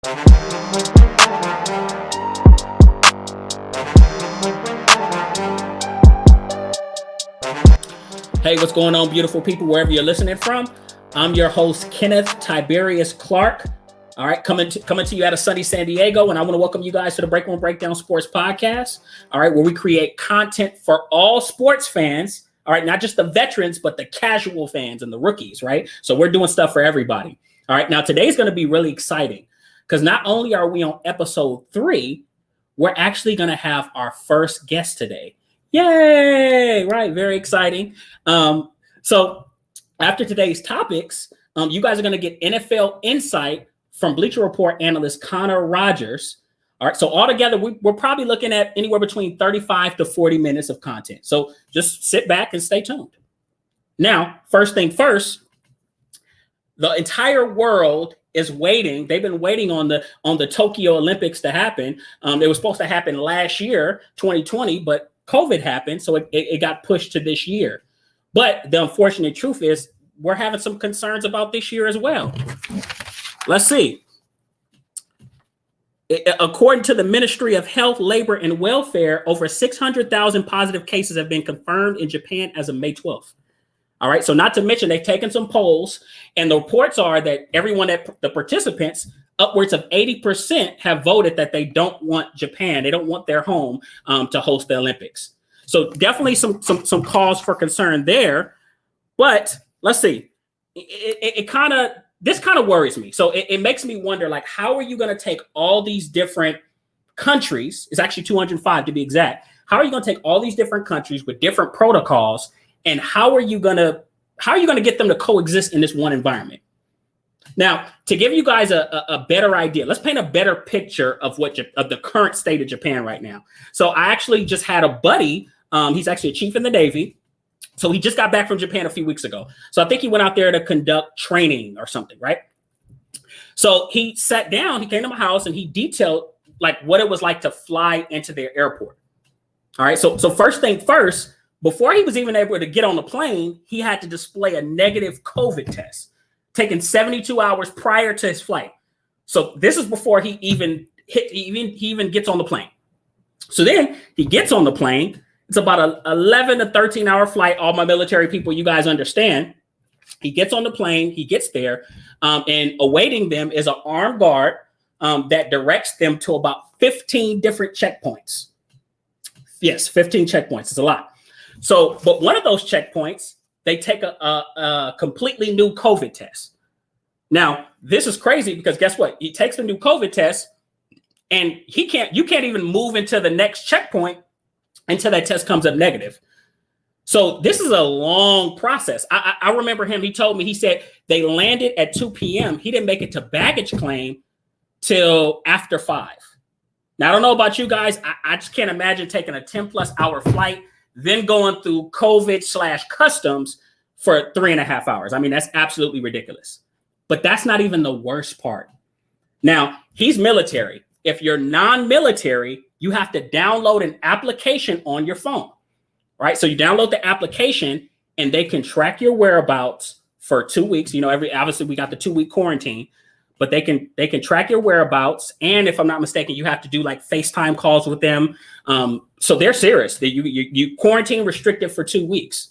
Hey, what's going on, beautiful people, wherever you're listening from? I'm your host, Kenneth Tiberius Clark. All right, coming to you out of sunny San Diego, and I want to welcome you guys to the Breakroom Breakdown Sports Podcast. All right, where we create content for all sports fans. All right, not just the veterans, but the casual fans and the rookies, right? So we're doing stuff for everybody. All right, now today's going to be really exciting because not only are we on episode 3, we're actually going to have our first guest today. Yay! Right, very exciting. So after today's topics, you guys are going to get NFL insight from Bleacher Report analyst Connor Rogers. All right, so altogether, we're probably looking at anywhere between 35 to 40 minutes of content. So just sit back and stay tuned. Now, first thing first, the entire world is waiting. They've been waiting on the Tokyo Olympics to happen. It was supposed to happen last year, 2020, but COVID happened, so it got pushed to this year. But the unfortunate truth is we're having some concerns about this year as well. Let's see. According to the Ministry of Health, Labor, and Welfare, over 600,000 positive cases have been confirmed in Japan as of May 12th. All right, so not to mention they've taken some polls, and the reports are that the participants, upwards of 80% have voted that they don't want Japan. They don't want their home to host the Olympics. So definitely some cause for concern there. But let's see. This kind of worries me. So it makes me wonder, like, how are you going to take all these different countries? It's actually 205 to be exact. How are you going to take all these different countries with different protocols, and how are you going to get them to coexist in this one environment? Now, to give you guys a better idea, let's paint a better picture of the current state of Japan right now. So I actually just had a buddy. He's actually a chief in the Navy. So he just got back from Japan a few weeks ago. So I think he went out there to conduct training or something, right? So he sat down, he came to my house, and he detailed like what it was like to fly into their airport. All right. So first thing first, before he was even able to get on the plane, he had to display a negative COVID test taken 72 hours prior to his flight. So this is before he even gets on the plane. So then he gets on the plane. It's about an 11 to 13 hour flight. All my military people, you guys understand. He gets on the plane, he gets there, and awaiting them is an armed guard that directs them to about 15 different checkpoints. Yes, 15 checkpoints. It's a lot. So, but one of those checkpoints, they take a completely new COVID test. Now, this is crazy because guess what? He takes the new COVID test, and you can't even move into the next checkpoint until that test comes up negative. So this is a long process. I remember him. He told me, he said they landed at 2 p.m. He didn't make it to baggage claim till after 5. Now, I don't know about you guys. I just can't imagine taking a 10 plus hour flight, then going through COVID/customs for 3.5 hours. I mean, that's absolutely ridiculous. But that's not even the worst part. Now, he's military. If you're non-military, you have to download an application on your phone, right? So you download the application, and they can track your whereabouts for 2 weeks. You know, obviously we got the 2-week quarantine, but they can track your whereabouts. And if I'm not mistaken, you have to do like FaceTime calls with them. So they're serious. You quarantine restricted for 2 weeks.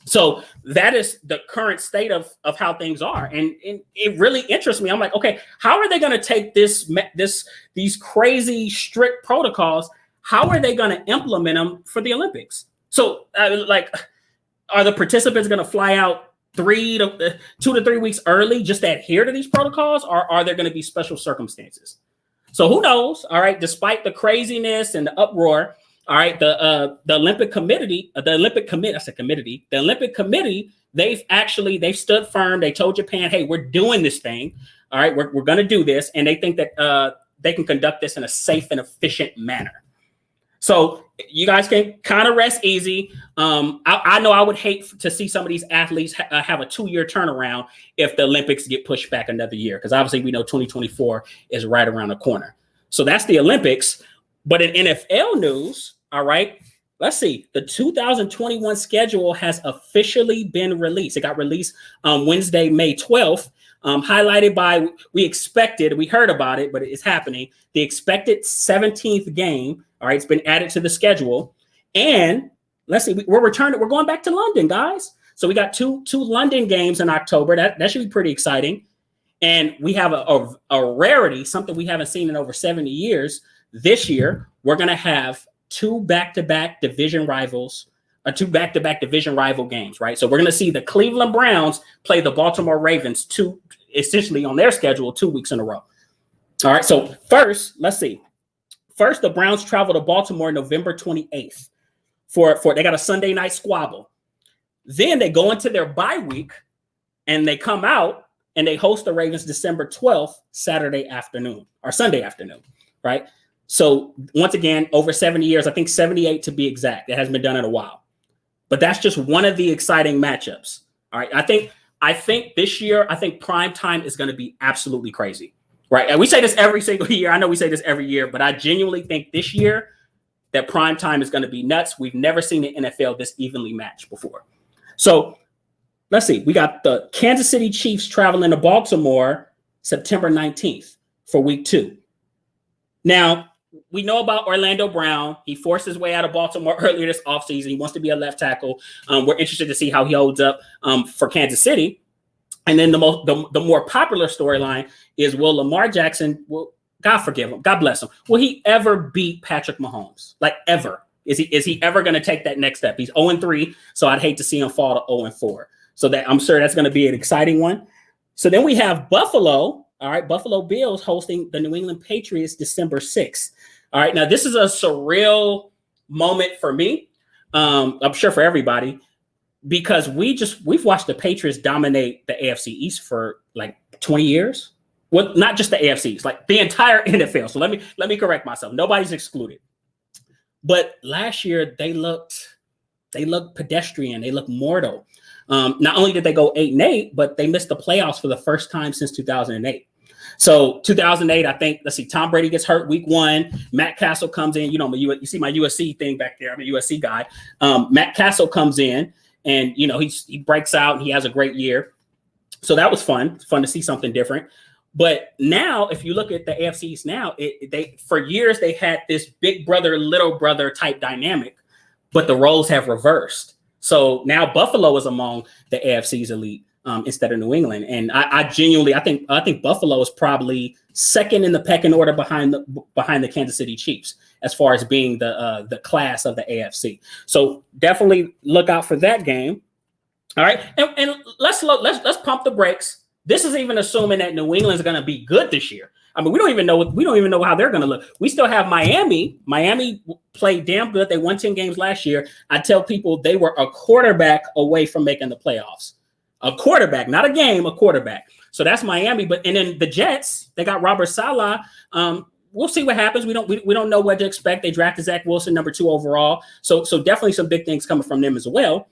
So that is the current state of how things are. And it really interests me. I'm like, okay, how are they going to take these crazy strict protocols? How are they going to implement them for the Olympics? So are the participants going to fly out 2 to 3 weeks early just to adhere to these protocols? Or are there going to be special circumstances? So who knows? All right. Despite the craziness and the uproar, all right, the Olympic Committee, they've stood firm. They told Japan, hey, we're doing this thing. All right, we're going to do this. And they think that they can conduct this in a safe and efficient manner. So you guys can kind of rest easy. I know I would hate to see some of these athletes have a 2-year turnaround if the Olympics get pushed back another year, because obviously we know 2024 is right around the corner. So that's the Olympics. But in NFL news, all right, let's see. The 2021 schedule has officially been released. It got released on Wednesday, May 12th. highlighted by, we heard about it, but it's happening. The expected 17th game. All right, it's been added to the schedule. And let's see, we're going back to London, guys. So we got two London games in October. That should be pretty exciting. And we have a rarity, something we haven't seen in over 70 years. This year, we're going to have two back-to-back division rival games, right? So we're going to see the Cleveland Browns play the Baltimore Ravens essentially on their schedule 2 weeks in a row. All right, so first, let's see. First, the Browns travel to Baltimore November 28th they got a Sunday night squabble. Then they go into their bye week and they come out and they host the Ravens December 12th, Sunday afternoon, right? So once again, over 70 years, I think 78 to be exact. It hasn't been done in a while. But that's just one of the exciting matchups. All right. I think this year, prime time is going to be absolutely crazy. Right. And we say this every single year. I know we say this every year, but I genuinely think this year that prime time is going to be nuts. We've never seen the NFL this evenly matched before. So let's see. We got the Kansas City Chiefs traveling to Baltimore September 19th for week 2. Now, we know about Orlando Brown. He forced his way out of Baltimore earlier this offseason. He wants to be a left tackle. We're interested to see how he holds up for Kansas City. And then the more popular storyline is, will Lamar Jackson, God forgive him, God bless him, will he ever beat Patrick Mahomes? Like, ever? Is he ever going to take that next step? He's 0-3, so I'd hate to see him fall to 0-4. So that I'm sure that's going to be an exciting one. So then we have Buffalo. All right, Buffalo Bills hosting the New England Patriots December 6th. All right, now this is a surreal moment for me. I'm sure for everybody, because we've watched the Patriots dominate the AFC East for like 20 years. Well, not just the AFC, it's like the entire NFL. So let me correct myself. Nobody's excluded. But last year they looked pedestrian. They looked mortal. Not only did they go 8-8, but they missed the playoffs for the first time since 2008. So 2008, I think, let's see, Tom Brady gets hurt week 1. Matt Castle comes in. You see my USC thing back there. I'm a USC guy. Matt Castle comes in and, he breaks out and he has a great year. So that was fun. It's fun to see something different. But now, if you look at the AFC East now, for years they had this big brother, little brother type dynamic, but the roles have reversed. So now Buffalo is among the AFC's elite instead of New England. And I genuinely, I think Buffalo is probably second in the pecking order behind the Kansas City Chiefs as far as being the class of the AFC. So definitely look out for that game. All right, and let's pump the brakes. This is even assuming that New England is going to be good this year. I mean, we don't even know how they're going to look. We still have Miami. Miami played damn good. They won 10 games last year. I tell people they were a quarterback away from making the playoffs. A quarterback, not a game, a quarterback. So that's Miami. And then the Jets, they got Robert Saleh. We'll see what happens. We don't know what to expect. They drafted Zach Wilson, number 2 overall. So definitely some big things coming from them as well.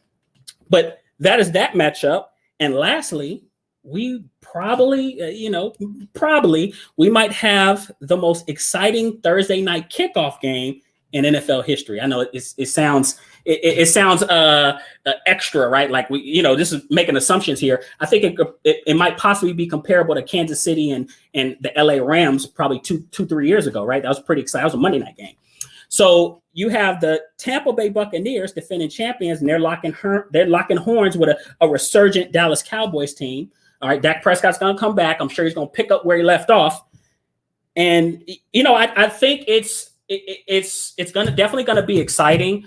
But that is that matchup. And lastly, we probably we might have the most exciting Thursday night kickoff game in NFL history. I know it sounds extra, right? Like this is making assumptions here. I think it might possibly be comparable to Kansas City and the LA Rams probably 2-3 years ago, right? That was pretty exciting. That was a Monday night game. So you have the Tampa Bay Buccaneers, defending champions, and they're locking horns with a resurgent Dallas Cowboys team. All right, Dak Prescott's going to come back. I'm sure he's going to pick up where he left off. And, I think it's definitely going to be exciting.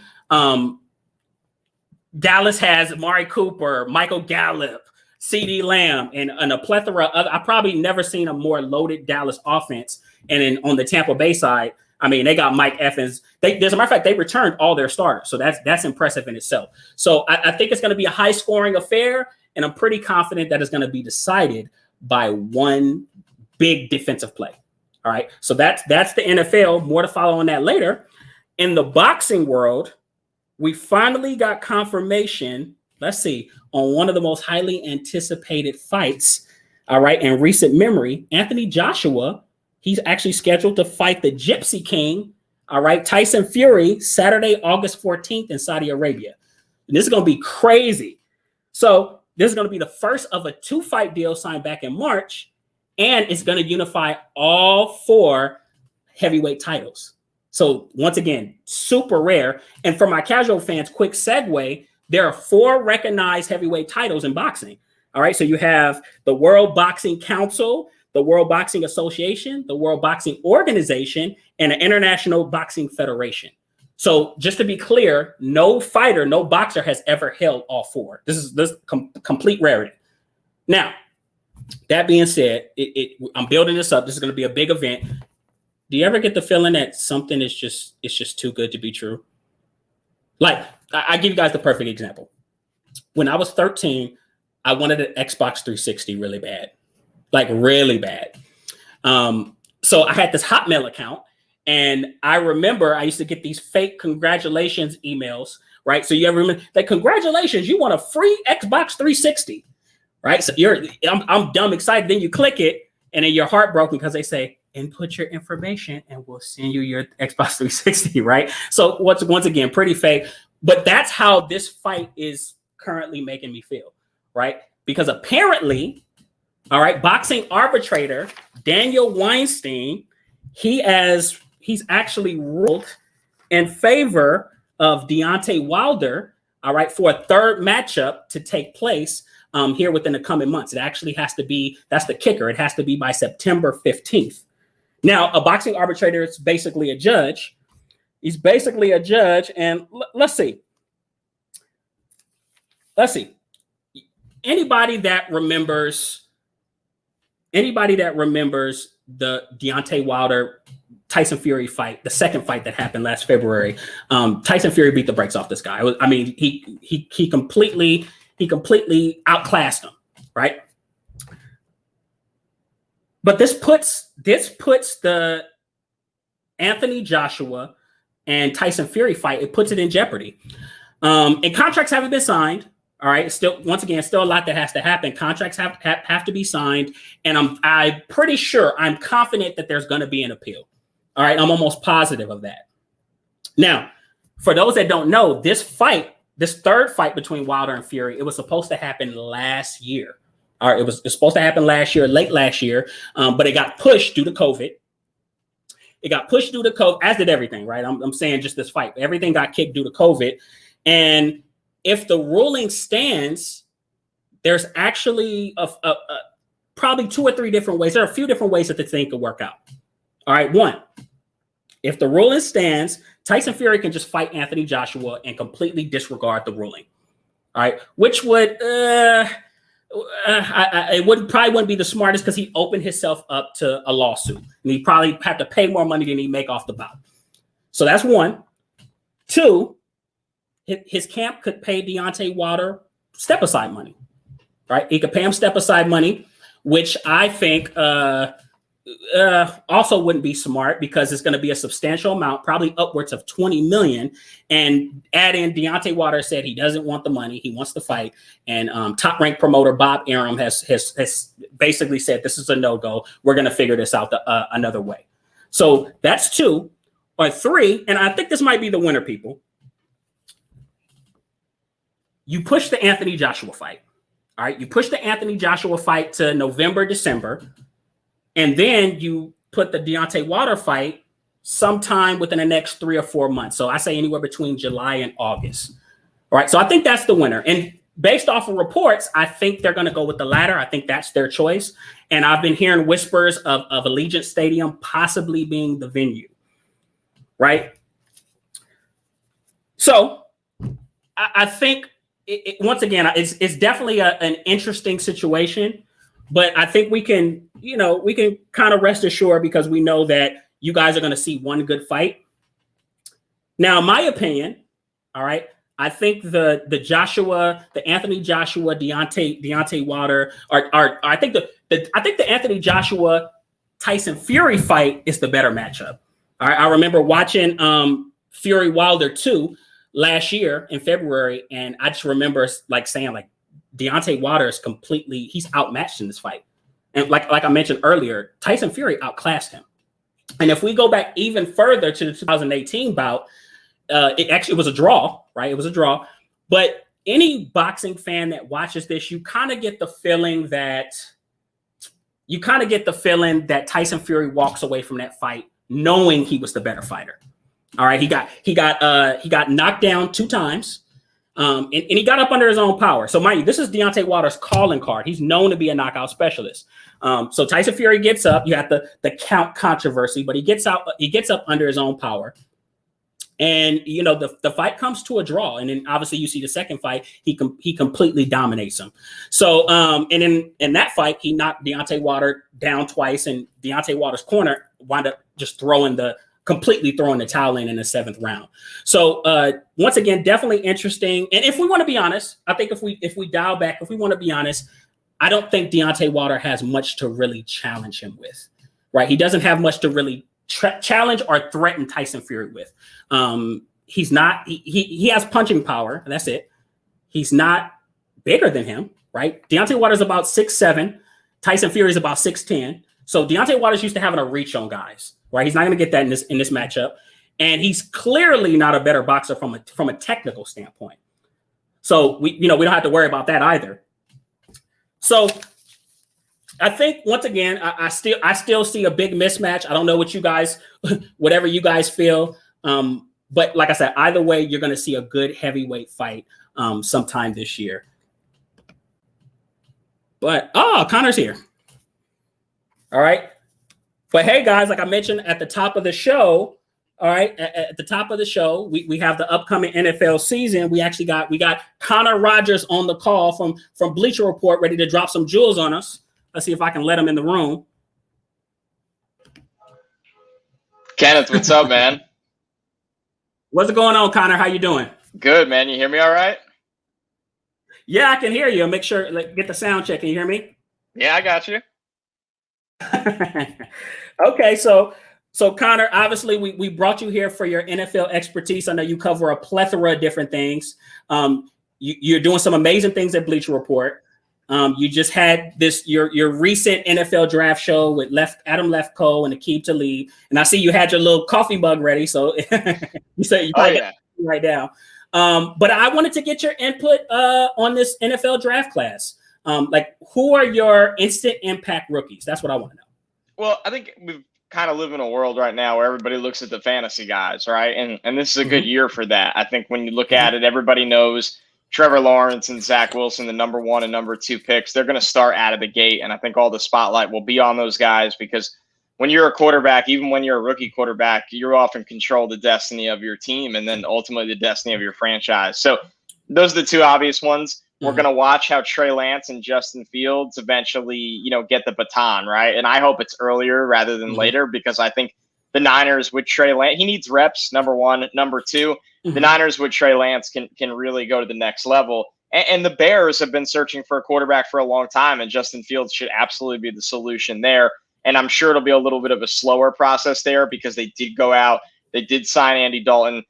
Dallas has Amari Cooper, Michael Gallup, CeeDee Lamb, and a plethora of, I've probably never seen a more loaded Dallas offense. And then on the Tampa Bay side, I mean, they got Mike Evans. As a matter of fact, they returned all their starters. So that's impressive in itself. So I think it's going to be a high scoring affair. And I'm pretty confident that it's going to be decided by one big defensive play. All right. So that's the NFL. More to follow on that later. In the boxing world, we finally got confirmation, let's see, on one of the most highly anticipated fights, all right, in recent memory. Anthony Joshua, he's actually scheduled to fight the Gypsy King, all right, Tyson Fury, Saturday, August 14th in Saudi Arabia. And this is going to be crazy. So This is going to be the first of a 2-fight deal signed back in March, and it's going to unify all 4 heavyweight titles. So once again, super rare. And for my casual fans, quick segue, there are 4 recognized heavyweight titles in boxing. All right, so you have the World Boxing Council, the World Boxing Association, the World Boxing Organization, and the International Boxing Federation. So just to be clear, no fighter, no boxer has ever held all 4. This is complete rarity. Now, that being said, I'm building this up. This is going to be a big event. Do you ever get the feeling that something is just too good to be true? Like, I give you guys the perfect example. When I was 13, I wanted an Xbox 360 really bad, like really bad. So I had this Hotmail account. And I remember I used to get these fake congratulations emails, right? So you ever remember that congratulations, you want a free Xbox 360, right? So I'm dumb excited. Then you click it and then you're heartbroken because they say, input your information and we'll send you your Xbox 360, right? So once again, pretty fake. But that's how this fight is currently making me feel, right? Because apparently, all right, boxing arbitrator Daniel Weinstein, he's actually ruled in favor of Deontay Wilder, all right, for a 3rd matchup to take place here within the coming months. It actually has to be, that's the kicker, it has to be by September 15th. Now, a boxing arbitrator is basically a judge. He's basically a judge, and let's see. Anybody that remembers the Deontay Wilder Tyson Fury fight, the second fight that happened last February, Tyson Fury beat the brakes off this guy. He completely outclassed him, right? But this puts the Anthony Joshua and Tyson Fury fight, it puts it in jeopardy. And contracts haven't been signed. All right. Still, once again, still a lot that has to happen. Contracts have to be signed. And I'm pretty sure, I'm confident that there's going to be an appeal. All right. I'm almost positive of that. Now, for those that don't know, this 3rd fight between Wilder and Fury, it was supposed to happen last year. All right. It was supposed to happen last year, late last year, but it got pushed due to COVID. It got pushed due to COVID, as did everything, right? I'm saying just this fight. Everything got kicked due to COVID. And if the ruling stands, there's actually probably 2 or 3 different ways. There are a few different ways that the thing could work out. All right, 1, if the ruling stands, Tyson Fury can just fight Anthony Joshua and completely disregard the ruling. All right, which would probably wouldn't be the smartest because he opened himself up to a lawsuit and he probably have to pay more money than he make off the bout. So that's 1. 2, his camp could pay Deontay Wilder step aside money, right? He could pay him step aside money, which I think also wouldn't be smart because it's going to be a substantial amount, probably upwards of 20 million. And add in Deontay Wilder said he doesn't want the money, he wants to fight. And top ranked promoter Bob Arum has basically said this is a no-go. We're going to figure this out another way. So that's 2. Or 3, and I think this might be the winner, people. You push the Anthony Joshua fight. All right. You push the Anthony Joshua fight to November, December. And then you put the Deontay Wilder fight sometime within the next 3 or 4 months. So I say anywhere between July and August. All right. So I think that's the winner. And based off of reports, I think they're going to go with the latter. I think that's their choice. And I've been hearing whispers of Allegiant Stadium possibly being the venue. Right. So I think once again, it's definitely an interesting situation, but I think we can kind of rest assured because we know that you guys are going to see one good fight. Now, in my opinion, all right, I think the Anthony Joshua, Deontay Wilder I think the Anthony Joshua Tyson Fury fight is the better matchup. All right, I remember watching Fury Wilder 2 last year in February, and I just remember saying Deontay Wilder is he's outmatched in this fight. And like I mentioned earlier, Tyson Fury outclassed him. And if we go back even further to the 2018 bout, it was a draw, right? It was a draw. But any boxing fan that watches this, you kind of get the feeling that Tyson Fury walks away from that fight knowing he was the better fighter. All right, he got knocked down 2 times, and he got up under his own power. So mind you, this is Deontay Wilder's calling card. He's known to be a knockout specialist. So Tyson Fury gets up. You have the count controversy, but he gets up under his own power. And, you know, the fight comes to a draw. And then obviously you see the second fight, he completely dominates him. So and in that fight, he knocked Deontay Wilder down twice, and Deontay Wilder's corner wound up just completely throwing the towel in the 7th round. So once again, definitely interesting. And if we want to be honest, I think if we dial back, if we want to be honest, I don't think Deontay Wilder has much to really challenge him with, right? He doesn't have much to really challenge or threaten Tyson Fury with. He's not, he has punching power. That's it. He's not bigger than him, right? Deontay Wilder's about 6'7". Tyson Fury is about 6'10". So Deontay Wilder's used to having a reach on guys, right? He's not going to get that in this matchup. And he's clearly not a better boxer from a technical standpoint. So we don't have to worry about that either. So I think once again, I still see a big mismatch. I don't know what you guys, whatever you guys feel. But like I said, either way, you're going to see a good heavyweight fight sometime this year. But Connor's here. All right. But hey, guys, like I mentioned at the top of the show, all right, at the top of the show, we have the upcoming NFL season. We got Connor Rogers on the call from Bleacher Report, ready to drop some jewels on us. Let's see if I can let him in the room. Kenneth, what's up, man? What's going on, Connor? How you doing? Good, man. You hear me all right? Yeah, I can hear you. Make sure, get the sound check. Can you hear me? Yeah, I got you. Okay, so Connor, obviously we brought you here for your NFL expertise. I know you cover a plethora of different things. You're doing some amazing things at Bleacher Report. You just had your recent NFL draft show with Adam Lefkoe and Aqib Talib, and I see you had your little coffee mug ready. So you said you right now. But I wanted to get your input on this NFL draft class. Who are your instant impact rookies? That's what I want to know. Well, I think we've kind of live in a world right now where everybody looks at the fantasy guys, right? And this is a good year for that. I think when you look at it, everybody knows Trevor Lawrence and Zach Wilson, the number 1 and number 2 picks, they're going to start out of the gate. And I think all the spotlight will be on those guys because when you're a quarterback, even when you're a rookie quarterback, you often control the destiny of your team and then ultimately the destiny of your franchise. So those are the 2 obvious ones. We're going to watch how Trey Lance and Justin Fields eventually, get the baton, right? And I hope it's earlier rather than later because I think the Niners with Trey Lance, he needs reps, number 1. Number 2, the Niners with Trey Lance can really go to the next level. And the Bears have been searching for a quarterback for a long time, and Justin Fields should absolutely be the solution there. And I'm sure it'll be a little bit of a slower process there because they did go out, they did sign Andy Dalton.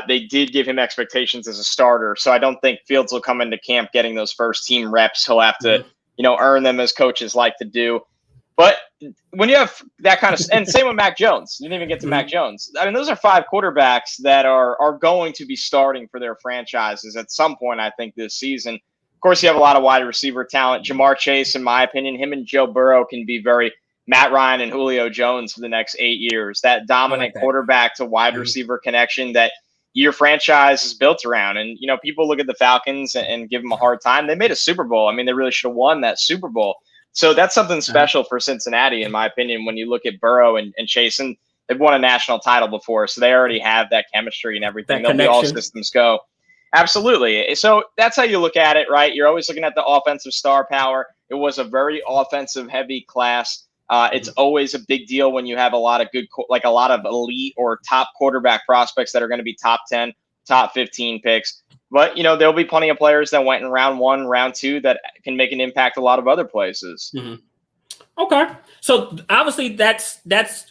They did give him expectations as a starter. So I don't think Fields will come into camp getting those first team reps. He'll have to, earn them as coaches like to do. But when you have that kind of – and same with Mac Jones. You didn't even get to Mac Jones. I mean, those are 5 quarterbacks that are going to be starting for their franchises at some point, I think, this season. Of course, you have a lot of wide receiver talent. Jamar Chase, in my opinion, him and Joe Burrow can be very Matt Ryan and Julio Jones for the next 8 years. That dominant quarterback to wide receiver connection that your franchise is built around. And, people look at the Falcons and give them a hard time. They made a Super Bowl. I mean, they really should have won that Super Bowl. So that's something special for Cincinnati, in my opinion, when you look at Burrow and Chase. And they've won a national title before, so they already have that chemistry and everything. They'll be all systems go. Absolutely. So that's how you look at it, right? You're always looking at the offensive star power. It was a very offensive-heavy class. It's always a big deal when you have a lot of a lot of elite or top quarterback prospects that are going to be top 10, top 15 picks. But, there'll be plenty of players that went in round 1, round 2 that can make an impact a lot of other places. Okay. So obviously that's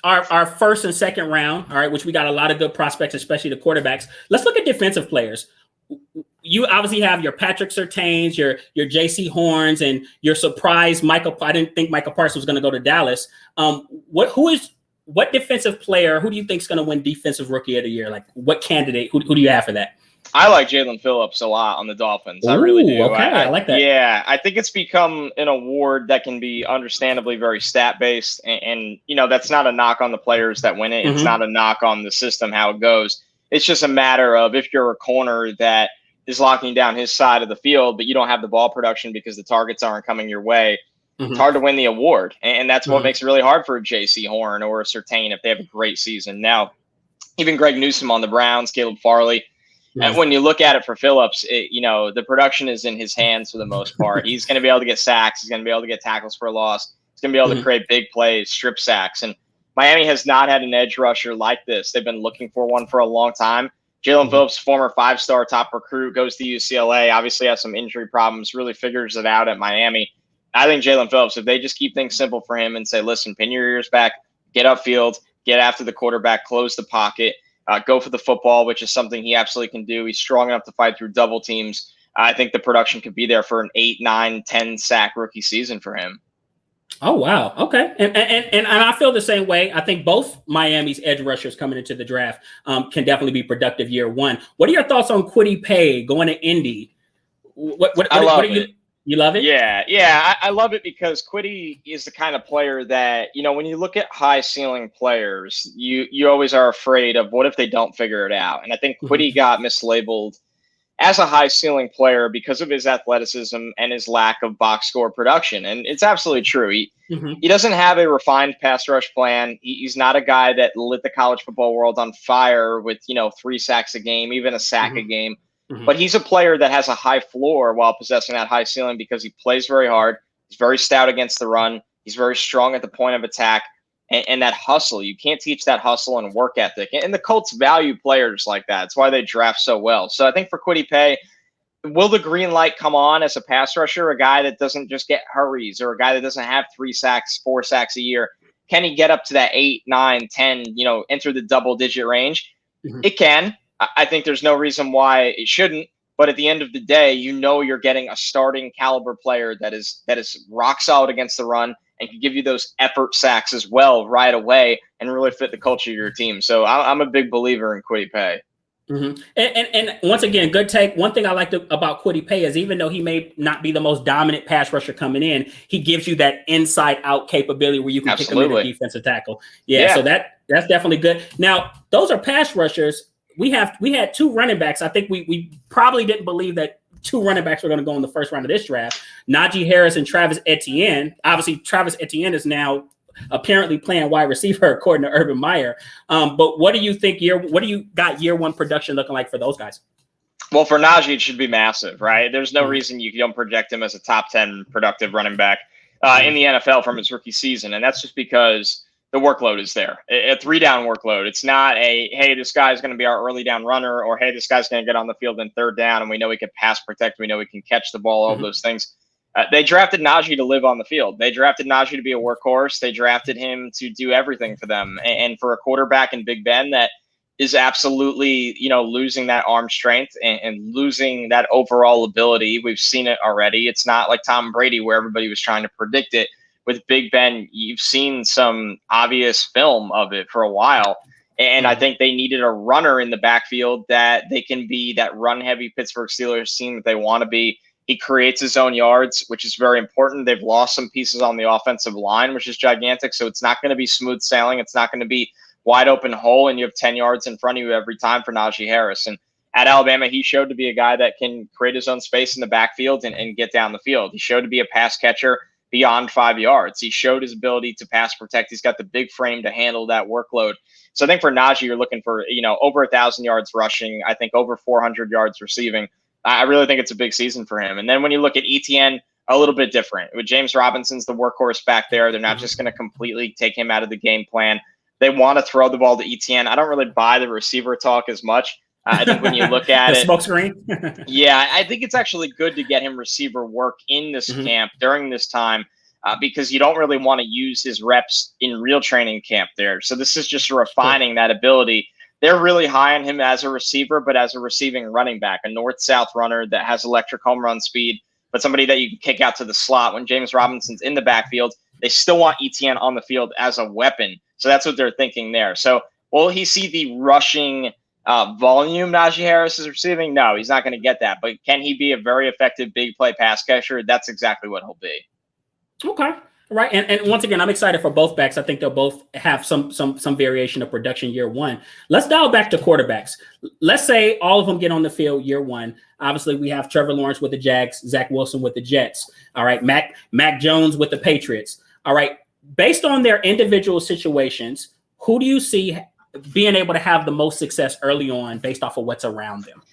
our first and second round, all right, which we got a lot of good prospects, especially the quarterbacks. Let's look at defensive players. You obviously have your Patrick Surtains, your J.C. Horns, and your surprise Michael. I didn't think Michael Parsons was going to go to Dallas. What defensive player, who do you think is going to win Defensive Rookie of the Year? Like what candidate, who do you have for that? I like Jalen Phillips a lot on the Dolphins. I really Ooh, do. okay. I like that. Yeah, I think it's become an award that can be understandably very stat based, and that's not a knock on the players that win it. It's Mm-hmm. not a knock on the system how it goes. It's just a matter of if you're a corner that is locking down his side of the field, but you don't have the ball production because the targets aren't coming your way. It's Mm-hmm. hard to win the award, and that's what Mm-hmm. makes it really hard for a J.C. Horn or a Surtain if they have a great season. Now, even Greg Newsome on the Browns, Caleb Farley. And when you look at it for Phillips, the production is in his hands for the most part. He's going to be able to get sacks. He's going to be able to get tackles for a loss. He's going to be able to create big plays, strip sacks. And Miami has not had an edge rusher like this. They've been looking for one for a long time. Jalen Phillips, former 5-star top recruit, goes to UCLA, obviously has some injury problems, really figures it out at Miami. I think Jalen Phillips, if they just keep things simple for him and say, listen, pin your ears back, get upfield, get after the quarterback, close the pocket, go for the football, which is something he absolutely can do. He's strong enough to fight through double teams. I think the production could be there for an 8, 9, 10 sack rookie season for him. Oh, wow. Okay. And I feel the same way. I think both Miami's edge rushers coming into the draft can definitely be productive year one. What are your thoughts on Kwity Paye going to Indy? I love it. You love it? Yeah. I love it because Kwity is the kind of player that, when you look at high ceiling players, you always are afraid of what if they don't figure it out. And I think Kwity got mislabeled as a high ceiling player because of his athleticism and his lack of box score production. And it's absolutely true. He doesn't have a refined pass rush plan. He's not a guy that lit the college football world on fire with, 3 sacks a game, even a sack a game. But he's a player that has a high floor while possessing that high ceiling because he plays very hard. He's very stout against the run. He's very strong at the point of attack. And that hustle, you can't teach that hustle and work ethic. And the Colts value players like that. It's why they draft so well. So I think for Kwity Paye, will the green light come on as a pass rusher, a guy that doesn't just get hurries or a guy that doesn't have 3 sacks, 4 sacks a year? Can he get up to that 8, 9, 10, enter the double-digit range? It can. I think there's no reason why it shouldn't. But at the end of the day, you're getting a starting caliber player that is rock solid against the run and can give you those effort sacks as well right away and really fit the culture of your team. So I'm a big believer in Kwity Paye. And once again, good take. One thing I like about Kwity Paye is even though he may not be the most dominant pass rusher coming in, he gives you that inside out capability where you can kick him in a defensive tackle. Yeah. So that's definitely good. Now, those are pass rushers. We had 2 running backs. I think we probably didn't believe that 2 running backs were going to go in the first round of this draft. Najee Harris and Travis Etienne. Obviously, Travis Etienne is now apparently playing wide receiver according to Urban Meyer. But what do you think what do you got year one production looking like for those guys? Well, for Najee, it should be massive, right? There's no reason you don't project him as a top 10 productive running back in the NFL from his rookie season. And that's just because the workload is there. A 3-down workload. It's not hey, this guy's going to be our early down runner, or hey, this guy's going to get on the field in 3rd down, and we know he can pass protect. We know he can catch the ball, all those things. They drafted Najee to live on the field. They drafted Najee to be a workhorse. They drafted him to do everything for them. And for a quarterback in Big Ben that is absolutely, losing that arm strength and losing that overall ability, we've seen it already. It's not like Tom Brady where everybody was trying to predict it. With Big Ben, you've seen some obvious film of it for a while. And I think they needed a runner in the backfield that they can be that run-heavy Pittsburgh Steelers team that they want to be. He creates his own yards, which is very important. They've lost some pieces on the offensive line, which is gigantic. So it's not going to be smooth sailing. It's not going to be wide open hole, and you have 10 yards in front of you every time for Najee Harris. And at Alabama, he showed to be a guy that can create his own space in the backfield and get down the field. He showed to be a pass catcher beyond 5 yards. He showed his ability to pass protect. He's got the big frame to handle that workload. So I think for Najee, you're looking for, over 1,000 yards rushing. I think over 400 yards receiving. I really think it's a big season for him. And then when you look at Etienne, a little bit different. With James Robinson's the workhorse back there. They're not just going to completely take him out of the game plan. They want to throw the ball to Etienne. I don't really buy the receiver talk as much. I think when you look at the smoke screen. Yeah, I think it's actually good to get him receiver work in this camp during this time because you don't really want to use his reps in real training camp there. So this is just refining that ability. They're really high on him as a receiver, but as a receiving running back, a north-south runner that has electric home run speed, but somebody that you can kick out to the slot. When James Robinson's in the backfield, they still want Etienne on the field as a weapon. So that's what they're thinking there. So will he see the rushing volume Najee Harris is receiving, no, he's not going to get that. But can he be a very effective big play pass catcher? That's exactly what he'll be. Okay. Right. And once again, I'm excited for both backs. I think they'll both have some variation of production year one. Let's dial back to quarterbacks. Let's say all of them get on the field year one. Obviously, we have Trevor Lawrence with the Jags, Zach Wilson with the Jets. All right. Mac Jones with the Patriots. All right. Based on their individual situations, who do you see being able to have the most success early on based off of what's around them?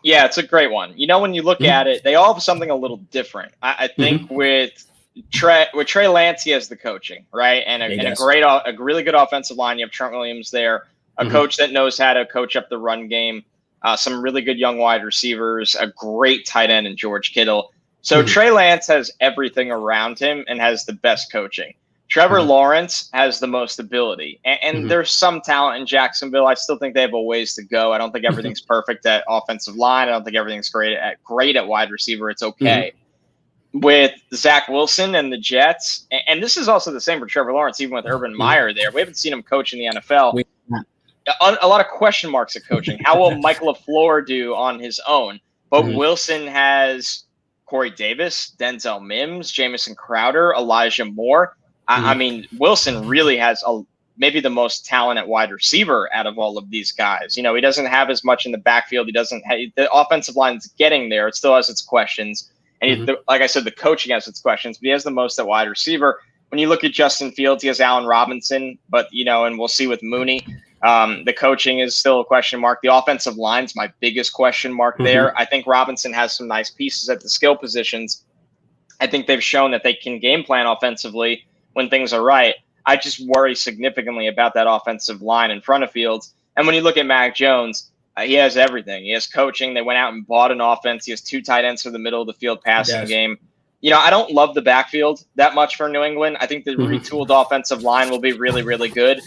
Yeah, it's a great one. When you look at it, they all have something a little different. I think with Trey Lance, he has the coaching, right? And a really good offensive line. You have Trent Williams there, a coach that knows how to coach up the run game, some really good young wide receivers, a great tight end in George Kittle. So Trey Lance has everything around him and has the best coaching. Trevor Lawrence has the most ability, and there's some talent in Jacksonville. I still think they have a ways to go. I don't think everything's perfect at offensive line. I don't think everything's great at wide receiver. It's okay. With Zach Wilson and the Jets, and this is also the same for Trevor Lawrence, even with Urban Meyer there. We haven't seen him coach in the NFL. A lot of question marks at coaching. How will Mike LaFleur do on his own? But Wilson has Corey Davis, Denzel Mims, Jamison Crowder, Elijah Moore. I mean, Wilson really has maybe the most talent at wide receiver out of all of these guys. He doesn't have as much in the backfield. He doesn't have, the offensive line's getting there. It still has its questions. And like I said, the coaching has its questions, but he has the most at wide receiver. When you look at Justin Fields, he has Allen Robinson, but, and we'll see with Mooney. The coaching is still a question mark. The offensive line's my biggest question mark there. I think Robinson has some nice pieces at the skill positions. I think they've shown that they can game plan offensively when things are right. I just worry significantly about that offensive line in front of Fields. And when you look at Mac Jones, he has everything. He has coaching. They went out and bought an offense. He has 2 tight ends for the middle of the field passing game. I don't love the backfield that much for New England. I think the retooled offensive line will be really, really good.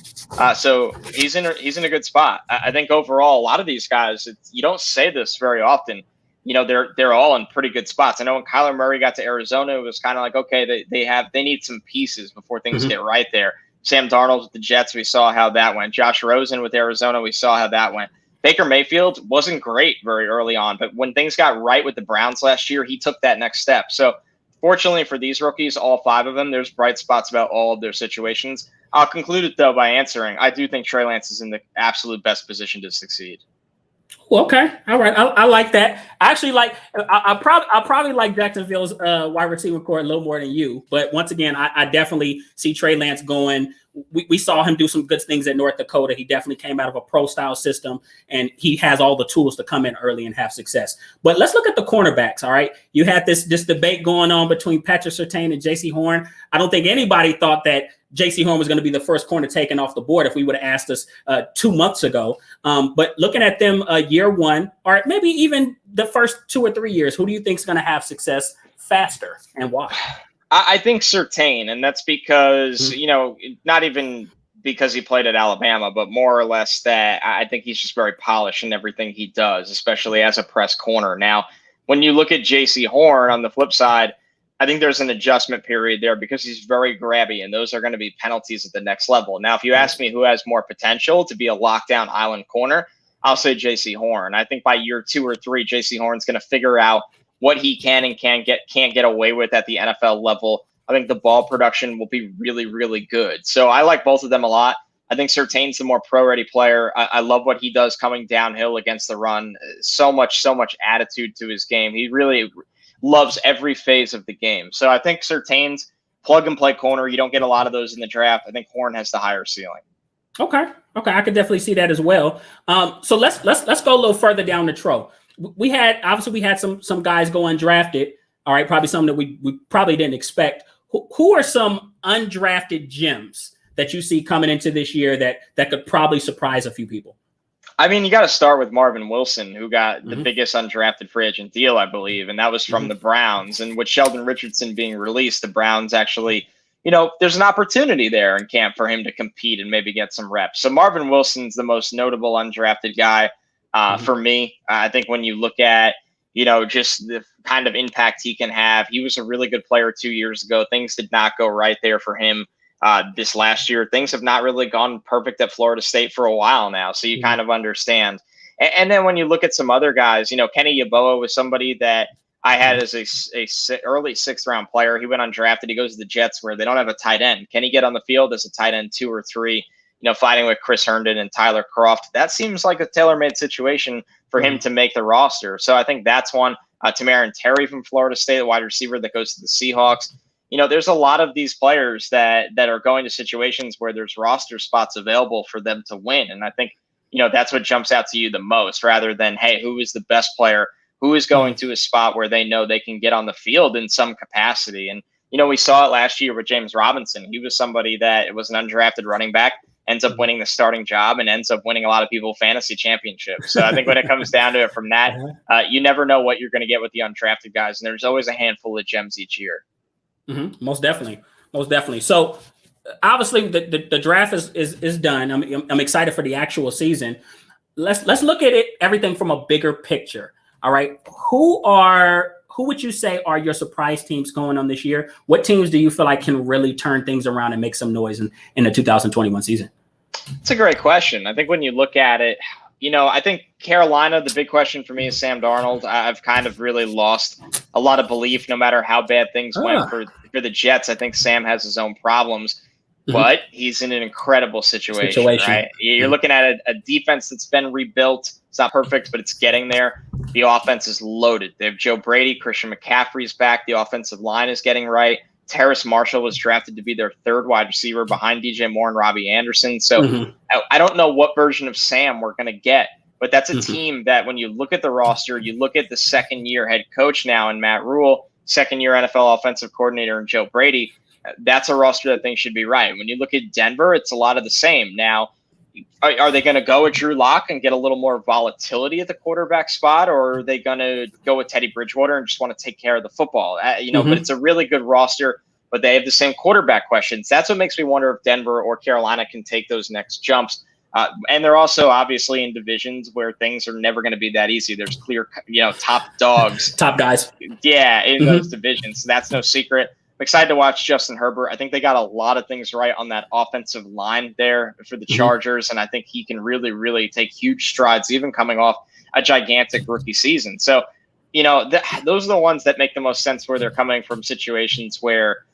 So he's in a good spot. I think overall, a lot of these guys, you don't say this very often. They're all in pretty good spots. I know when Kyler Murray got to Arizona, it was kind of like, okay, they need some pieces before things get right there. Sam Darnold with the Jets, we saw how that went. Josh Rosen with Arizona, we saw how that went. Baker Mayfield wasn't great very early on, but when things got right with the Browns last year, he took that next step. So fortunately for these rookies, all 5 of them, there's bright spots about all of their situations. I'll conclude it, though, by answering. I do think Trey Lance is in the absolute best position to succeed. Well, okay. All right. I like that. I actually I probably like Jacksonville's wide receiver core a little more than you. But once again, I definitely see Trey Lance going. We saw him do some good things at North Dakota. He definitely came out of a pro-style system, and he has all the tools to come in early and have success. But let's look at the cornerbacks, all right? You had this debate going on between Patrick Surtain and J.C. Horn. I don't think anybody thought that J.C. Horn was going to be the first corner taken off the board if we would have asked us 2 months ago. But looking at them year one, or maybe even the first 2 or 3 years, who do you think is going to have success faster and why? I think Surtain, and that's because, not even because he played at Alabama, but more or less that I think he's just very polished in everything he does, especially as a press corner. Now, when you look at J.C. Horn on the flip side, I think there's an adjustment period there because he's very grabby, and those are going to be penalties at the next level. Now, if you ask me who has more potential to be a lockdown island corner, I'll say J.C. Horn. I think by year 2 or 3, J.C. Horn's going to figure out what he can and can't get away with at the NFL level. I think the ball production will be really, really good. So I like both of them a lot. I think Surtain's the more pro-ready player. I love what he does coming downhill against the run. So much attitude to his game. He really loves every phase of the game. So I think Surtain's plug-and-play corner. You don't get a lot of those in the draft. I think Horn has the higher ceiling. Okay, I could definitely see that as well. So let's go a little further down the road. We had some guys go undrafted. All right, probably some that we probably didn't expect. Who are some undrafted gems that you see coming into this year that could probably surprise a few people? I mean, you got to start with Marvin Wilson, who got the biggest undrafted free agent deal, I believe, and that was from the Browns. And with Sheldon Richardson being released, the Browns actually, there's an opportunity there in camp for him to compete and maybe get some reps. So Marvin Wilson's the most notable undrafted guy. For me, I think when you look at, just the kind of impact he can have, he was a really good player 2 years ago. Things did not go right there for him. this last year. Things have not really gone perfect at Florida State for a while now, so you kind of understand. And then when you look at some other guys, Kenny Yeboah was somebody that I had as a early 6th-round player. He went undrafted. He goes to the Jets where they don't have a tight end. Can he get on the field as a tight end 2 or 3, fighting with Chris Herndon and Tyler Croft? That seems like a tailor-made situation for him to make the roster. So I think that's one. Tamarian Terry from Florida State, the wide receiver that goes to the Seahawks. There's a lot of these players that are going to situations where there's roster spots available for them to win. And I think, that's what jumps out to you the most, rather than, hey, who is the best player? Who is going to a spot where they know they can get on the field in some capacity? And, we saw it last year with James Robinson. He was somebody that was an undrafted running back, ends up winning the starting job, and ends up winning a lot of people fantasy championships. So I think when it comes down to it from that, you never know what you're going to get with the undrafted guys. And there's always a handful of gems each year. Mm-hmm. Most definitely. So obviously the draft is done. I'm excited for the actual season. Let's look at it, everything from a bigger picture. All right. Who would you say are your surprise teams going on this year? What teams do you feel like can really turn things around and make some noise in the 2021 season? It's a great question. I think when you look at it, I think Carolina, the big question for me is Sam Darnold. I've kind of really lost a lot of belief no matter how bad things went for the Jets. I think Sam has his own problems, but he's in an incredible situation. Right? You're looking at a defense that's been rebuilt. It's not perfect, but it's getting there. The offense is loaded. They have Joe Brady, Christian McCaffrey's back. The offensive line is getting right. Terrace Marshall was drafted to be their 3rd wide receiver behind DJ Moore and Robbie Anderson. So I don't know what version of Sam we're going to get, but that's a team that when you look at the roster, you look at the 2nd-year head coach now in Matt Rule, 2nd-year NFL offensive coordinator in Joe Brady. That's a roster that things should be right. When you look at Denver, it's a lot of the same. Now, are they going to go with Drew Lock and get a little more volatility at the quarterback spot, or are they going to go with Teddy Bridgewater and just want to take care of the football? But it's a really good roster, but they have the same quarterback questions. That's what makes me wonder if Denver or Carolina can take those next jumps. And they're also obviously in divisions where things are never going to be that easy. There's clear, top dogs, top guys. Yeah, in those divisions. So that's no secret. I'm excited to watch Justin Herbert. I think they got a lot of things right on that offensive line there for the Chargers, and I think he can really, really take huge strides, even coming off a gigantic rookie season. So, those are the ones that make the most sense, where they're coming from situations where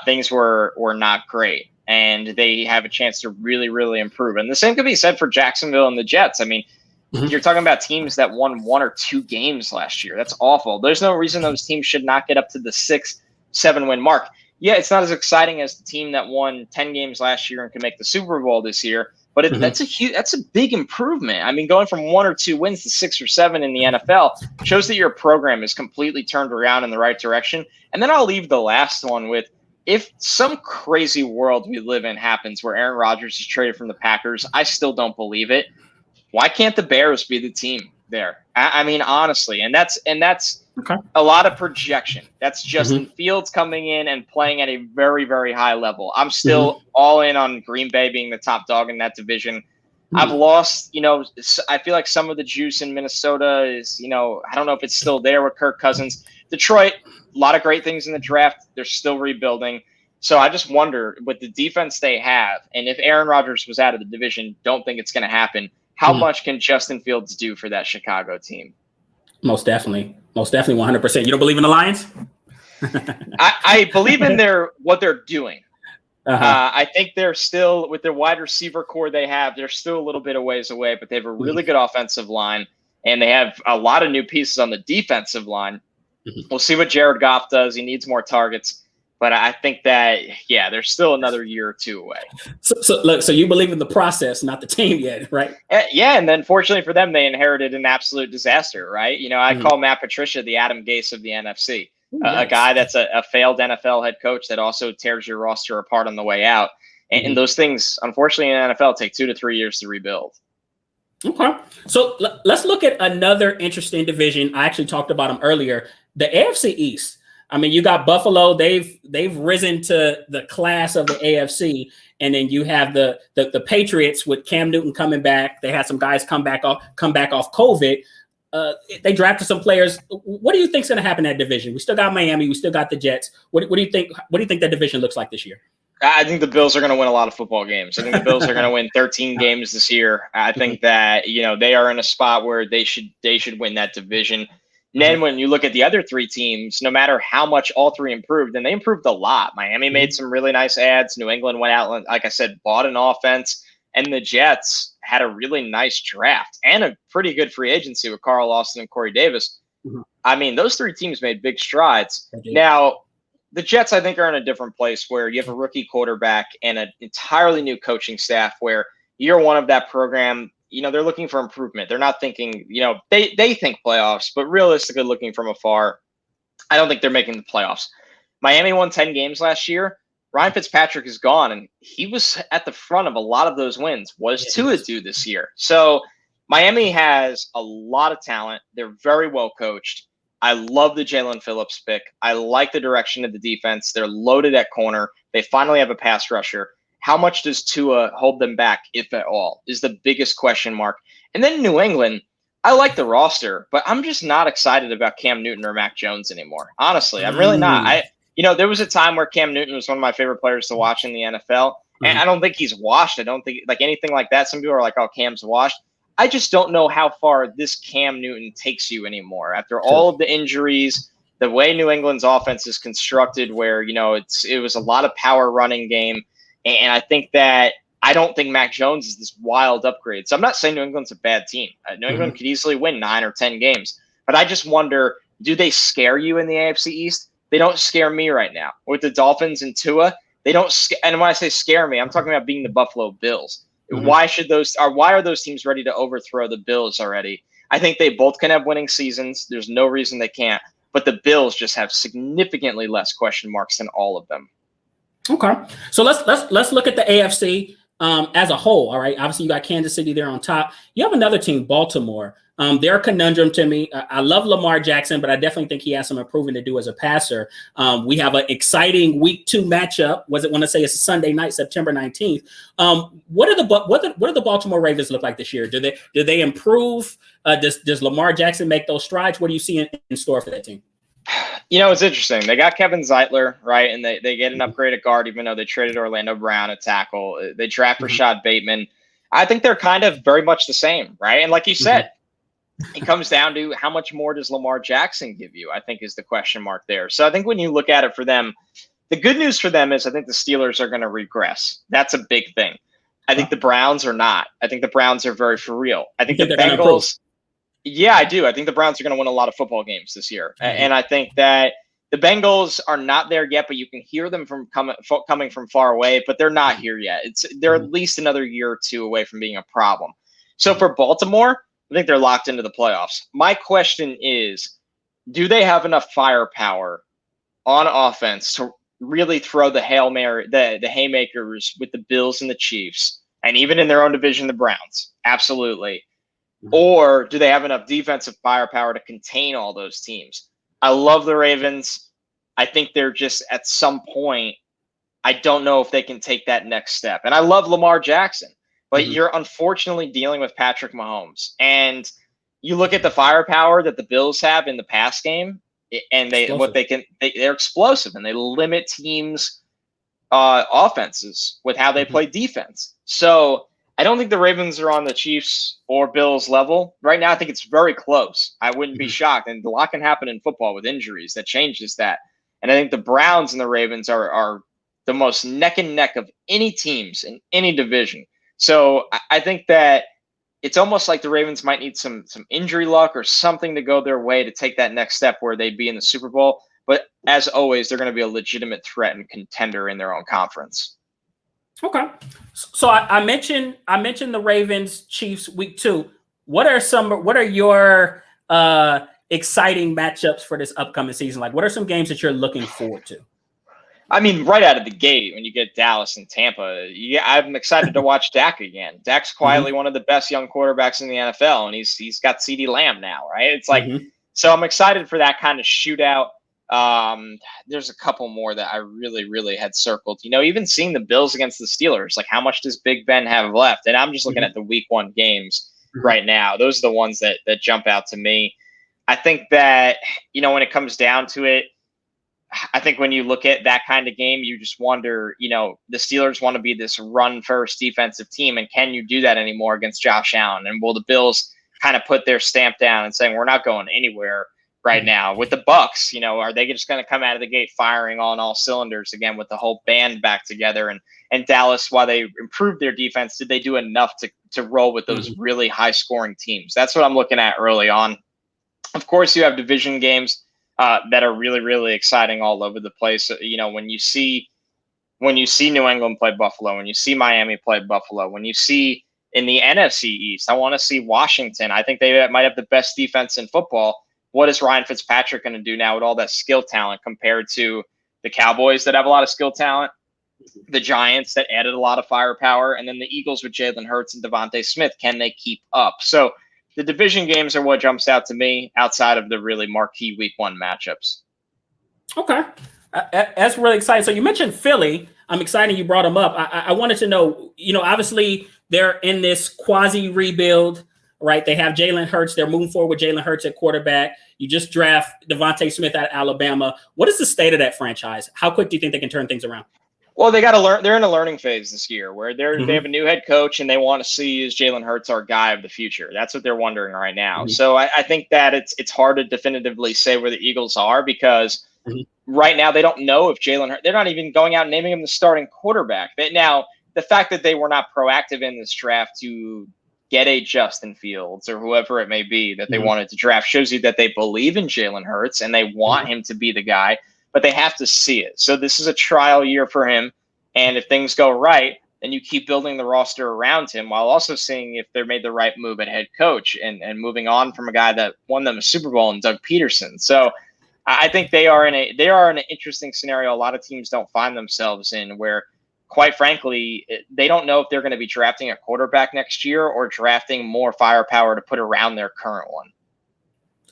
things were not great, and they have a chance to really, really improve. And the same could be said for Jacksonville and the Jets. I mean, you're talking about teams that won 1 or 2 games last year. That's awful. There's no reason those teams should not get up to the 6-7 win mark. Yeah, it's not as exciting as the team that won 10 games last year and can make the Super Bowl this year, but that's a big improvement. I mean, going from 1 or 2 wins to 6 or 7 in the NFL shows that your program is completely turned around in the right direction. And then I'll leave the last one with, if some crazy world we live in happens where Aaron Rodgers is traded from the Packers, I still don't believe it. Why can't the Bears be the team there? I mean, honestly, and that's a lot of projection. That's Justin Fields coming in and playing at a very, very high level. I'm still all in on Green Bay being the top dog in that division. I've lost, I feel like some of the juice in Minnesota is, I don't know if it's still there with Kirk Cousins. Detroit, a lot of great things in the draft. They're still rebuilding. So I just wonder, with the defense they have, and if Aaron Rodgers was out of the division, don't think it's going to happen, how much can Justin Fields do for that Chicago team? Most definitely 100%. You don't believe in the Lions? I believe in what they're doing. I think they're still, with their wide receiver core they have, they're still a little bit of ways away, but they have a really good offensive line, and they have a lot of new pieces on the defensive line. We'll see what Jared Goff does. He needs more targets. But I think that, they're still another year or 2 away. So you believe in the process, not the team yet, right? Yeah, and then fortunately for them, they inherited an absolute disaster, right? I call Matt Patricia the Adam Gase of the NFC, a guy that's a failed NFL head coach that also tears your roster apart on the way out. And those things, unfortunately, in the NFL take 2 to 3 years to rebuild. Okay. So let's look at another interesting division. I actually talked about them earlier, the AFC East. I mean, you got Buffalo. They've risen to the class of the AFC, and then you have the Patriots with Cam Newton coming back. They had some guys come back off COVID. They drafted some players. What do you think's going to happen in that division? We still got Miami. We still got the Jets. What do you think? What do you think that division looks like this year? I think the Bills are going to win a lot of football games. I think the Bills are going to win 13 games this year. I think that, they are in a spot where they should win that division. And then when you look at the other three teams, no matter how much all three improved, and they improved a lot. Miami made some really nice ads. New England went out, like I said, bought an offense. And the Jets had a really nice draft and a pretty good free agency with Carl Lawson and Corey Davis. I mean, those three teams made big strides. Now, the Jets, I think, are in a different place where you have a rookie quarterback and an entirely new coaching staff where year one of that program, they're looking for improvement. They're not thinking, they think playoffs, but realistically looking from afar, I don't think they're making the playoffs. Miami won 10 games last year. Ryan Fitzpatrick is gone, and he was at the front of a lot of those wins. What is Tua do this year? So Miami has a lot of talent. They're very well coached. I love the Jalen Phillips pick. I like the direction of the defense. They're loaded at corner. They finally have a pass rusher. How much does Tua hold them back, if at all, is the biggest question mark. And then New England, I like the roster, but I'm just not excited about Cam Newton or Mac Jones anymore. Honestly, I'm really not. There was a time where Cam Newton was one of my favorite players to watch in the NFL, and I don't think he's washed. I don't think like anything like that. Some people are like, oh, Cam's washed. I just don't know how far this Cam Newton takes you anymore after all of the injuries, the way New England's offense is constructed where, it was a lot of power running game. And I think that I don't think Mac Jones is this wild upgrade. So I'm not saying New England's a bad team. New England could easily win 9 or 10 games. But I just wonder, do they scare you in the AFC East? They don't scare me right now. With the Dolphins and Tua, they don't and when I say scare me, I'm talking about being the Buffalo Bills. Why are those teams ready to overthrow the Bills already? I think they both can have winning seasons. There's no reason they can't. But the Bills just have significantly less question marks than all of them. Okay, so let's look at the AFC as a whole. All right, obviously you got Kansas City there on top. You have another team, Baltimore. They're a conundrum to me. I love Lamar Jackson, but I definitely think he has some improving to do as a passer. We have an exciting week 2 matchup. Want to say it's a Sunday night, September 19th. What do the Baltimore Ravens look like this year? Do they improve? Does Lamar Jackson make those strides? What do you see in store for that team? It's interesting. They got Kevin Zeitler, right? And they get an upgrade at guard, even though they traded Orlando Brown at tackle. They draft Rashad Bateman. I think they're kind of very much the same, right? And like you said, it comes down to how much more does Lamar Jackson give you, I think is the question mark there. So I think when you look at it for them, the good news for them is I think the Steelers are going to regress. That's a big thing. I think the Browns are not. I think the Browns are very for real. I think the Bengals. Yeah, I do. I think the Browns are going to win a lot of football games this year. And I think that the Bengals are not there yet, but you can hear them from coming from far away, but they're not here yet. They're at least another year or two away from being a problem. So for Baltimore, I think they're locked into the playoffs. My question is, do they have enough firepower on offense to really throw the Hail Mary, the haymakers with the Bills and the Chiefs, and even in their own division, the Browns? Absolutely. Or do they have enough defensive firepower to contain all those teams? I love the Ravens. I think they're just at some point, I don't know if they can take that next step. And I love Lamar Jackson. But you're unfortunately dealing with Patrick Mahomes. And you look at the firepower that the Bills have in the pass game, and they're explosive, and they limit teams' offenses with how they play defense. So I don't think the Ravens are on the Chiefs or Bills level. Right now, I think it's very close. I wouldn't be shocked. And a lot can happen in football with injuries that changes that. And I think the Browns and the Ravens are the most neck and neck of any teams in any division. So I think that it's almost like the Ravens might need some injury luck or something to go their way to take that next step where they'd be in the Super Bowl. But as always, they're going to be a legitimate threat and contender in their own conference. Okay. So I mentioned the Ravens Chiefs week 2. What are your exciting matchups for this upcoming season? Like, what are some games that you're looking forward to? I mean, right out of the gate, when you get Dallas and Tampa, I'm excited to watch Dak again. Dak's quietly one of the best young quarterbacks in the NFL, and he's got CeeDee Lamb now, right? It's like, so I'm excited for that kind of shootout. There's a couple more that I really, really had circled. Even seeing the Bills against the Steelers, like how much does Big Ben have left? And I'm just looking at the week 1 games right now. Those are the ones that jump out to me. I think that, when it comes down to it, I think when you look at that kind of game, you just wonder, the Steelers want to be this run first defensive team. And can you do that anymore against Josh Allen? And will the Bills kind of put their stamp down and saying, we're not going anywhere right now? With the Bucks, are they just going to come out of the gate firing on all cylinders again with the whole band back together? And Dallas, while they improved their defense, did they do enough to roll with those really high scoring teams? That's what I'm looking at early on. Of course, you have division games that are really, really exciting all over the place. When you see New England play Buffalo, when you see Miami play Buffalo, when you see in the NFC East, I want to see Washington. I think they might have the best defense in football. What is Ryan Fitzpatrick going to do now with all that skill talent compared to the Cowboys that have a lot of skill talent, the Giants that added a lot of firepower, and then the Eagles with Jalen Hurts and Devontae Smith? Can they keep up? So the division games are what jumps out to me outside of the really marquee week 1 matchups. Okay. That's really exciting. So you mentioned Philly. I'm excited you brought them up. I wanted to know, obviously they're in this quasi rebuild, right? They have Jalen Hurts. They're moving forward with Jalen Hurts at quarterback. You just draft Devontae Smith out of Alabama. What is the state of that franchise? How quick do you think they can turn things around? Well, they got to learn. They're in a learning phase this year where they have a new head coach and they want to see, is Jalen Hurts our guy of the future? That's what they're wondering right now. So I think that it's hard to definitively say where the Eagles are because right now they don't know if Jalen Hurts, they're not even going out and naming him the starting quarterback. But now the fact that they were not proactive in this draft to get a Justin Fields or whoever it may be that they wanted to draft shows you that they believe in Jalen Hurts and they want him to be the guy, but they have to see it. So this is a trial year for him. And if things go right, then you keep building the roster around him while also seeing if they made the right move at head coach and moving on from a guy that won them a Super Bowl in Doug Peterson. So I think they are in an interesting scenario a lot of teams don't find themselves in, where quite frankly, they don't know if they're going to be drafting a quarterback next year or drafting more firepower to put around their current one.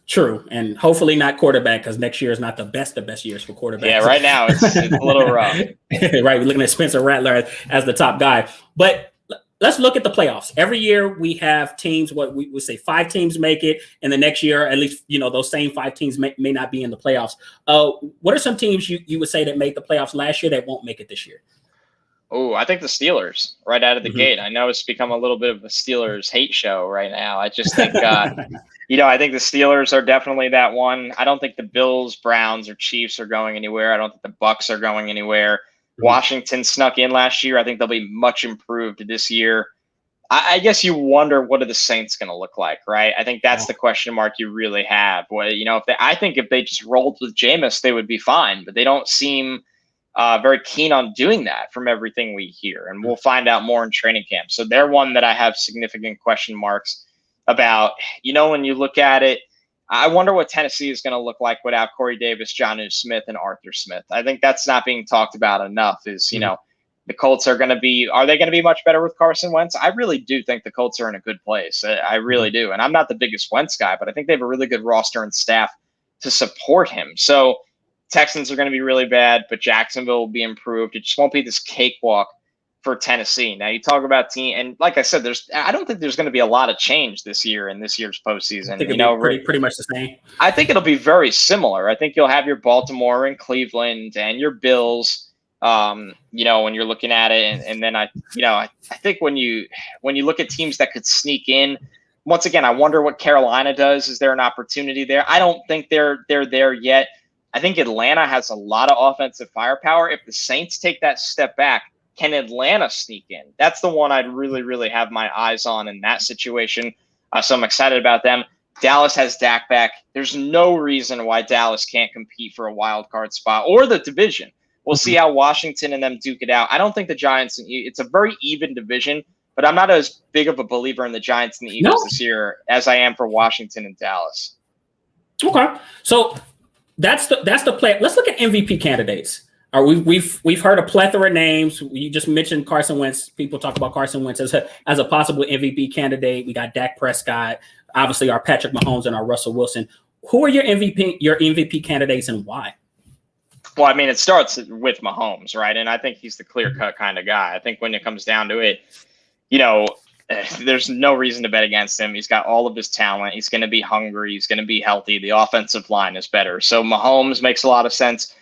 True. And hopefully not quarterback, because next year is not the best years for quarterbacks. Yeah, right now it's a little rough. Right. We're looking at Spencer Rattler as the top guy. But let's look at the playoffs. Every year we have teams, what we would say 5 teams make it. And the next year, at least, those same 5 teams may not be in the playoffs. What are some teams you would say that made the playoffs last year that won't make it this year? Oh, I think the Steelers right out of the gate. I know it's become a little bit of a Steelers hate show right now. I just think, I think the Steelers are definitely that one. I don't think the Bills, Browns, or Chiefs are going anywhere. I don't think the Bucks are going anywhere. Washington snuck in last year. I think they'll be much improved this year. I guess you wonder, what are the Saints going to look like, right? I think that's the question mark you really have. Well, I think if they just rolled with Jameis, they would be fine, but they don't seem very keen on doing that from everything we hear. And we'll find out more in training camp. So they're one that I have significant question marks about. When you look at it, I wonder what Tennessee is going to look like without Corey Davis, Jonnu Smith, and Arthur Smith. I think that's not being talked about enough is, the Colts are they going to be much better with Carson Wentz? I really do think the Colts are in a good place. I really do. And I'm not the biggest Wentz guy, but I think they have a really good roster and staff to support him. So Texans are going to be really bad, but Jacksonville will be improved. It just won't be this cakewalk for Tennessee. Now you talk about team, and like I said, I don't think there's going to be a lot of change this year in this year's postseason. I think it'll be pretty much the same. I think it'll be very similar. I think you'll have your Baltimore and Cleveland and your Bills. When you're looking at it, and then I think when you look at teams that could sneak in, once again, I wonder what Carolina does. Is there an opportunity there? I don't think they're there yet. I think Atlanta has a lot of offensive firepower. If the Saints take that step back, can Atlanta sneak in? That's the one I'd really, really have my eyes on in that situation. So I'm excited about them. Dallas has Dak back. There's no reason why Dallas can't compete for a wild card spot or the division. We'll see how Washington and them duke it out. I don't think the Giants, it's a very even division, but I'm not as big of a believer in the Giants and the Eagles this year as I am for Washington and Dallas. Okay. So that's the play. Let's look at MVP candidates. We've heard a plethora of names. You just mentioned Carson Wentz. People talk about Carson Wentz as a possible MVP candidate. We got Dak Prescott, obviously our Patrick Mahomes and our Russell Wilson. Who are your MVP candidates and why? Well, I mean, it starts with Mahomes, right? And I think he's the clear-cut kind of guy. I think when it comes down to it, there's no reason to bet against him. He's got all of his talent. He's going to be hungry. He's going to be healthy. The offensive line is better. So Mahomes makes a lot of sense.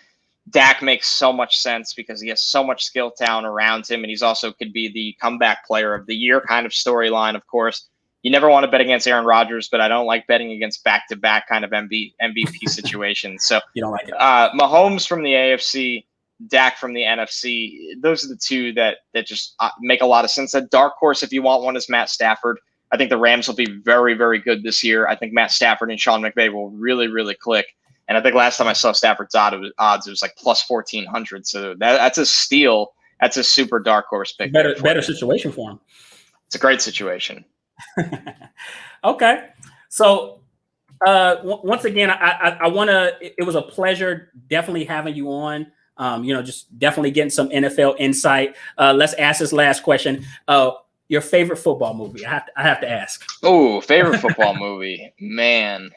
Dak makes so much sense because he has so much skill talent around him, and he's also could be the comeback player of the year kind of storyline. Of course, you never want to bet against Aaron Rodgers, but I don't like betting against back-to-back kind of MVP situations. So You don't like it. Mahomes from the AFC, Dak from the NFC. Those are the two that just make a lot of sense. A dark horse, if you want one, is Matt Stafford. I think the Rams will be very, very good this year. I think Matt Stafford and Sean McVay will really, really click. And I think last time I saw Stafford's odds, it was like plus 1,400. So that's a steal. That's a super dark horse pick. Better situation for him. It's a great situation. Okay. So once again, I want to, it was a pleasure definitely having you on. Just definitely getting some NFL insight. Let's ask this last question. Your favorite football movie? I have to ask. Oh, favorite football movie, man.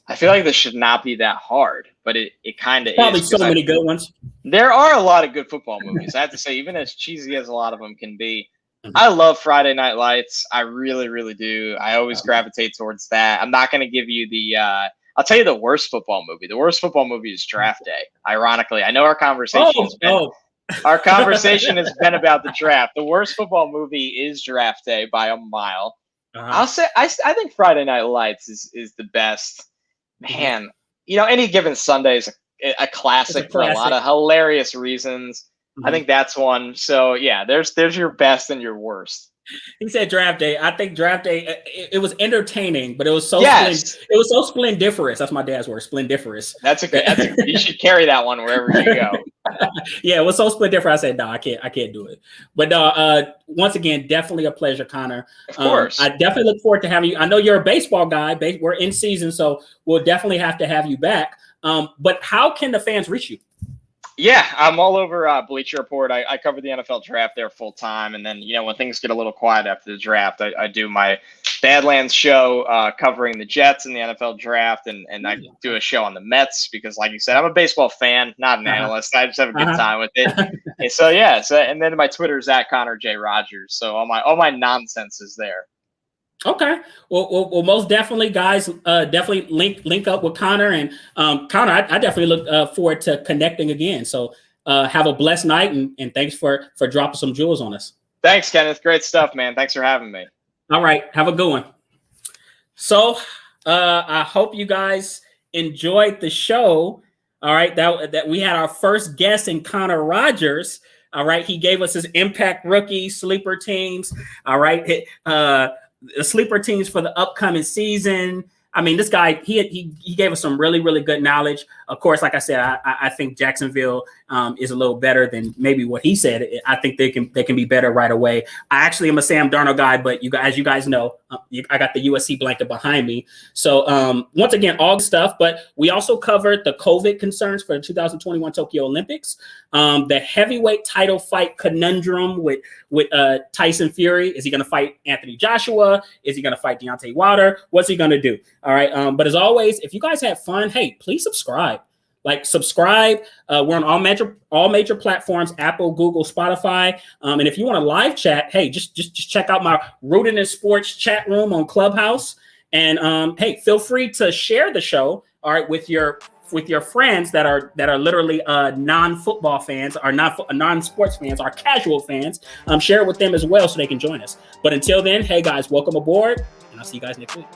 I feel like this should not be that hard, but it kind of is. Probably so many good ones. There are a lot of good football movies. I have to say, even as cheesy as a lot of them can be, I love Friday Night Lights. I really, really do. I always gravitate towards that. I'm not going to give you I'll tell you the worst football movie. The worst football movie is Draft Day. Ironically, I know our conversation has been about the draft. The worst football movie is Draft Day by a mile. I'll say I think Friday Night Lights is the best. Man, any given Sunday is a classic for a lot of hilarious reasons. I think that's one. So yeah, there's your best and your worst. He said Draft Day. I think Draft Day. It was entertaining, but it was so it was so splendiferous. That's my dad's word, splendiferous. You should carry that one wherever you go. Yeah, it was so splendiferous. I said no, I can't do it. But once again, definitely a pleasure, Connor. Of course, I definitely look forward to having you. I know you're a baseball guy. We're in season, so we'll definitely have to have you back. But how can the fans reach you? Yeah, I'm all over Bleacher Report. I cover the NFL draft there full time. And then, when things get a little quiet after the draft, I do my Badlands show covering the Jets and the NFL draft. And I do a show on the Mets because, like you said, I'm a baseball fan, not an analyst. I just have a good time with it. And so, yeah. And then my Twitter is at Connor J. Rogers. So all my nonsense is there. Okay. Well, most definitely, guys. Definitely link up with Connor and Connor. I definitely look forward to connecting again. So have a blessed night and thanks for dropping some jewels on us. Thanks, Kenneth. Great stuff, man. Thanks for having me. All right. Have a good one. So I hope you guys enjoyed the show. All right. That we had our first guest in Connor Rogers. All right. He gave us his impact rookie sleeper teams. All right. The sleeper teams for the upcoming season. I mean, this guy, he gave us some really, really good knowledge. Of course, like I said, I think Jacksonville is a little better than maybe what he said. I think they can be better right away. I actually am a Sam Darnold guy, but as you guys know, I got the USC blanket behind me. So once again, all the stuff, but we also covered the COVID concerns for the 2021 Tokyo Olympics, the heavyweight title fight conundrum with Tyson Fury. Is he going to fight Anthony Joshua? Is he going to fight Deontay Wilder? What's he going to do? All right. But as always, if you guys had fun, hey, please subscribe. Subscribe. We're on all major platforms: Apple, Google, Spotify. And if you want a live chat, hey, just check out my Rooted in Sports chat room on Clubhouse. And hey, feel free to share the show. All right, with your friends that are literally non-football fans, or non-sports fans, or casual fans. Share it with them as well so they can join us. But until then, hey guys, welcome aboard, and I'll see you guys next week.